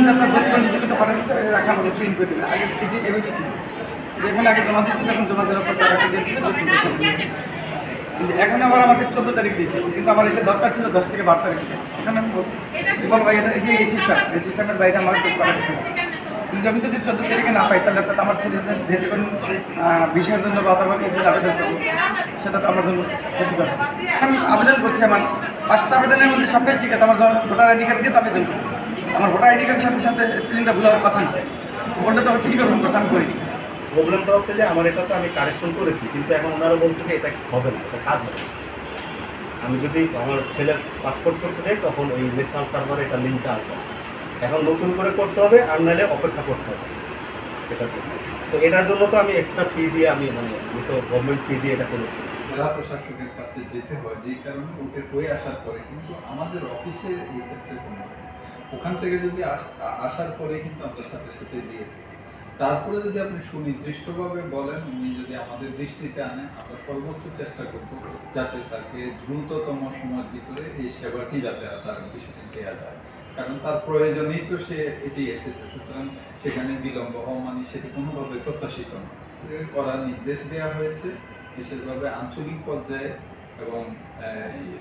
যে আপনার জন্য ডিসিপ্লিনটা পাঠাচ্ছে রাখা আমাদের প্রিন্ট করে দেবে। আগে এটি এভাবে ছিল যেখানে আগে জমা দিচ্ছি তখন জমা দেওয়ার পর তারা একটা ডেট দিচ্ছে কিন্তু এখন আবার আমাকে 14 তারিখ দিয়ে দিয়েছে, কিন্তু আমার এটা দরকার ছিল 10 থেকে 12 তারিখ থেকে। এখন আমি বলবো ভাই এটা এই সিস্টেমের বাইরে আমার করা কিছু, কিন্তু আমি যদি 14 তারিখে না পাই তাহলে তো আমার ছেলে যেহেতু কোনো বিষয়ের জন্য বা অথবা কিছু আবেদন করবো সেটা তো আমার জন্য ক্ষতিকর। আমি আবেদন করছি, আমার 5টা আবেদনের মধ্যে সবটাই ঠিক আছে। আমার ভোটার আইডি কার্ড দিয়ে তো আবেদন করছি, আমার ভোটার আইডি কার্ডের সাথে সাথে স্পেলিংটা ভুল হওয়ার কথা না, ভোটটা তো সিটি কর্পোরেশন করছে, আমি করিনি। প্রবলেমটা হচ্ছে যে আমার এটা তো আমি কারেকশন করেছি, কিন্তু এখন ওনারা বলছে যে এটা হবে না, এটা কাজ হবে। আমি যদি আমার ছেলে পাসপোর্ট করতে যাই তখন ওই ন্যাশনাল সার্ভারে এটা লিঙ্কটা আসবে, এখন নতুন করে করতে হবে আর নাহলে অপেক্ষা করতে হবে এটার জন্য। তো এটার জন্য তো আমি এক্সট্রা ফি দিয়ে আমি তো গভর্নমেন্ট ফি দিয়ে এটা করেছি। জেলা প্রশাসকের কাছে যেতে হয়, যেই কারণে ওটা হয়ে আসার পরে কিন্তু আমাদের অফিসে এই ক্ষেত্রে কোনো ওখান থেকে যদি আসার পরে কিন্তু আমরা সাথে সাথে দিয়ে থাকি। তারপরে যদি আপনি সুনির্দিষ্টভাবে বলেন, উনি যদি আমাদের দৃষ্টিতে আনেন, আমরা সর্বোচ্চ চেষ্টা করব যাতে তাকে দ্রুততম সময়ের ভিতরে এই সেবাটি যাতে তার বিষয়টি দেওয়া যায়, কারণ তার প্রয়োজনেই তো সে এটি এসেছে। সুতরাং সেখানে বিলম্ব হওয়া মানে সেটি কোনোভাবে প্রত্যাশিত না। করার নির্দেশ দেওয়া হয়েছে বিশেষভাবে আঞ্চলিক পর্যায়ে এবং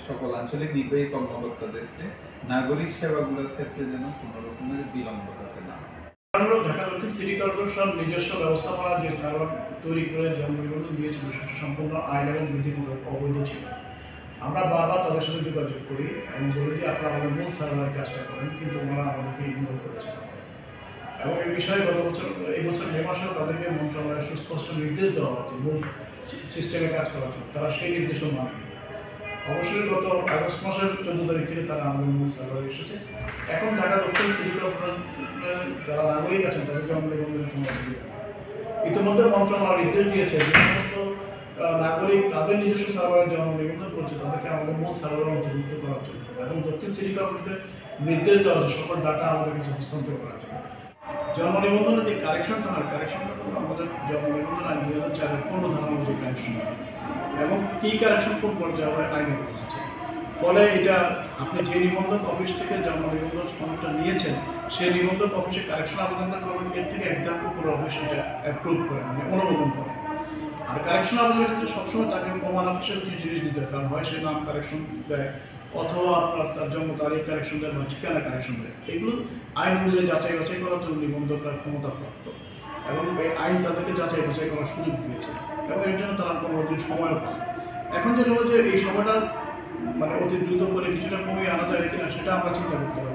সকল আঞ্চলিক নির্বাহী কর্মকর্তাদেরকে নাগরিক সেবাগুলোর ক্ষেত্রে যেন কোনো রকমের বিলম্ব যাতে না হয়। ঢাকা দক্ষিণ সিটি কর্পোরেশন নিজস্ব ব্যবস্থাপনা যে সার্ভার তৈরি করে জন্ম নিবন্ধন দিয়েছিল সেটা সম্পূর্ণ আইন এবং বিধিমূলক অবৈধ ছিল। আমরা বারবার তাদের সাথে যোগাযোগ করি এবং বলি যে আপনারা আমাদের মূল সার্ভারের কাজটা করেন, কিন্তু ওনারা আমাদেরকে ইগনোর করেছে। এবং এই বিষয়ে এই বছর মে মাসেও তাদেরকে মন্ত্রণালয়ের সুস্পষ্ট নির্দেশ দেওয়া হয়েছে মূল সিস্টেমে কাজ করার জন্য, তারা সেই নির্দেশও মানেনি। অবশ্যই গত আগস্ট মাসের 14 তারিখ থেকে তারা আমাদের মূল সার্ভারে এসেছে। এখন ঢাকা দক্ষিণ সিটি কর্পোরেশনের যারা নাগরিক আছেন তাদের জন্ম নিবন্ধনের কোনো অসুবিধা নেই। ইতিমধ্যে মন্ত্রণালয় নির্দেশ দিয়েছে যে সমস্ত নাগরিক তাদের নিজস্ব সার্ভারে জন্ম নিবন্ধন করছে তাদেরকে আমাদের মূল সার্ভারে অন্তর্ভুক্ত করার জন্য, এবং দক্ষিণ সিটি কর্পোরেশনের নির্দেশ দেওয়া হচ্ছে সকল ডাটা আমাদের কাছে হস্তান্তর করার জন্য। জন্ম নিবন্ধনের যে কারেকশনটা হয়, কারেকশনটা হলো আমাদের জন্ম নিবন্ধন আইন 2004-এর 15 ধারা অনুযায়ী কারেকশন হয়, এবং কী কারেকশন কোন পর্যায়ে আইনে করা আছে। ফলে এটা আপনি যে নিবন্ধক অফিস থেকে জন্ম নিবন্ধন সনদটা নিয়েছেন সেই নিবন্ধক অফিসে কারেকশন আবেদনটা করবেন, এর থেকে একদম উপরে অফিস এটা অ্যাপ্রুভ করে, মানে অনুমোদন করে। আর কারেকশন আবেদনের ক্ষেত্রে সবসময় তাকে প্রমাণ হিসেবে কিছু জিনিস দিতে হয়, কারণ হয় সে নাম কারেকশন দেয় অথবা আপনার তার জন্ম তারিখ কারেকশন দেয় বা ঠিকানা কারেকশন দেয়। এগুলো আইন অনুযায়ী যাচাই বাছাই করার জন্য নিবন্ধকরা ক্ষমতাপ্রাপ্ত, এবং এই আইন তাদেরকে যাচাই বাছাই করার সুযোগ দিয়েছে, এবং এর জন্য তারা 15 দিন সময়ও পায়। এখন যেটা হলো যে এই সময়টা মানে অতি দ্রুত করে কিছুটা কমিয়ে আনা যায় কিনা সেটা আমরা চিন্তা করতে পারি।